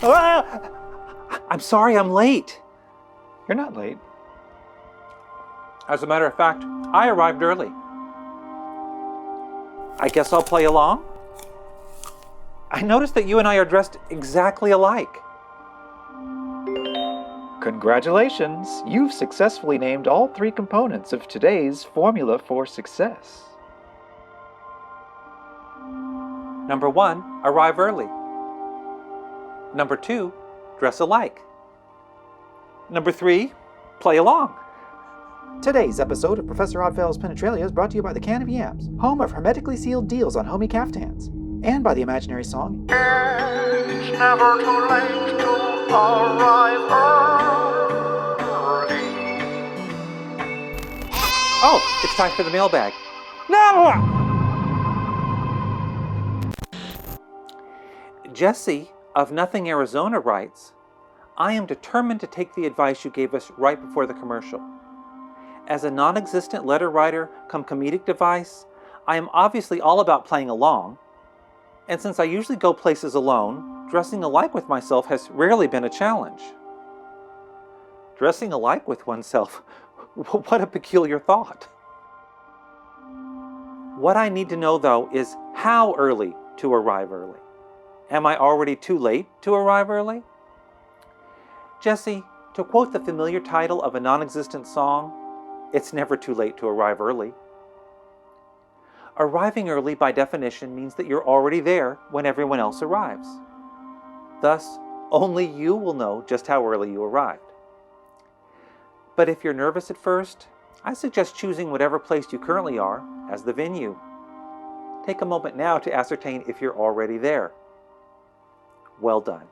I'm sorry I'm late. You're not late. As a matter of fact, I arrived early. I guess I'll play along? I noticed that you and I are dressed exactly alike. Congratulations! You've successfully named all 3 components of today's formula for success. Number 1, arrive early. Number 2, dress alike. Number 3, play along. Today's episode of Professor Oddfellow's Penetralia is brought to you by the Can of Yams, home of hermetically sealed deals on homey caftans, and by the imaginary song It's never too late to arrive early. Oh, it's time for the mailbag. No! Jesse of Nothing, Arizona writes, I am determined to take the advice you gave us right before the commercial. As a non-existent letter writer come comedic device, I am obviously all about playing along, and since I usually go places alone, dressing alike with myself has rarely been a challenge. Dressing alike with oneself? What a peculiar thought. What I need to know, though, is how early to arrive early. Am I already too late to arrive early? Jesse, to quote the familiar title of a non-existent song, it's never too late to arrive early. Arriving early, by definition, means that you're already there when everyone else arrives. Thus, only you will know just how early you arrived. But if you're nervous at first, I suggest choosing whatever place you currently are as the venue. Take a moment now to ascertain if you're already there. Well done.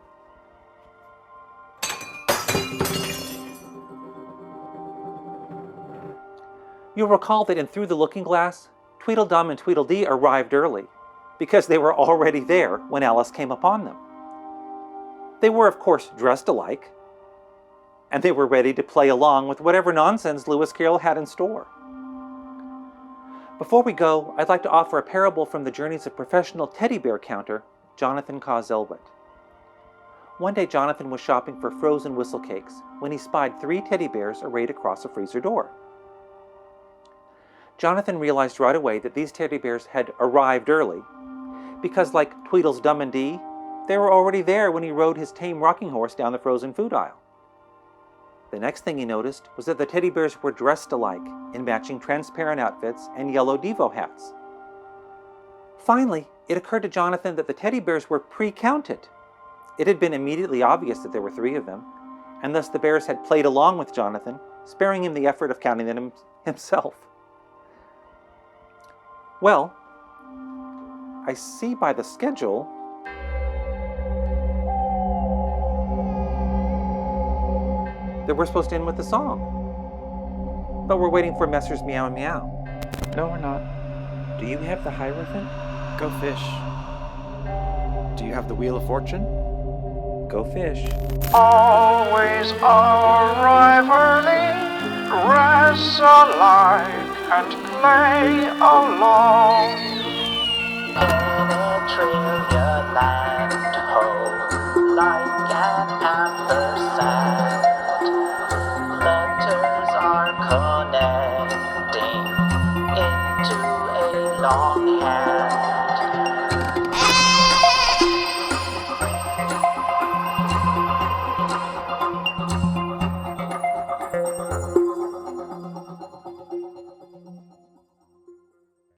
You'll recall that in Through the Looking Glass, Tweedledum and Tweedledee arrived early because they were already there when Alice came upon them. They were, of course, dressed alike, and they were ready to play along with whatever nonsense Lewis Carroll had in store. Before we go, I'd like to offer a parable from the journeys of professional teddy bear counter Jonathan Cause-Elwit. One day Jonathan was shopping for frozen whistle cakes when he spied 3 teddy bears arrayed across a freezer door. Jonathan realized right away that these teddy bears had arrived early because, like Tweedle's Dum and Dee, they were already there when he rode his tame rocking horse down the frozen food aisle. The next thing he noticed was that the teddy bears were dressed alike in matching transparent outfits and yellow Devo hats. Finally, it occurred to Jonathan that the teddy bears were pre-counted. It had been immediately obvious that there were 3 of them, and thus the bears had played along with Jonathan, sparing him the effort of counting them himself. Well, I see by the schedule that we're supposed to end with the song. But we're waiting for Messrs. Meow and Meow. No, we're not. Do you have the Hierophant? Go fish. Do you have the Wheel of Fortune? Go fish. Always arrive early, dress alike, and play along. Penetralia.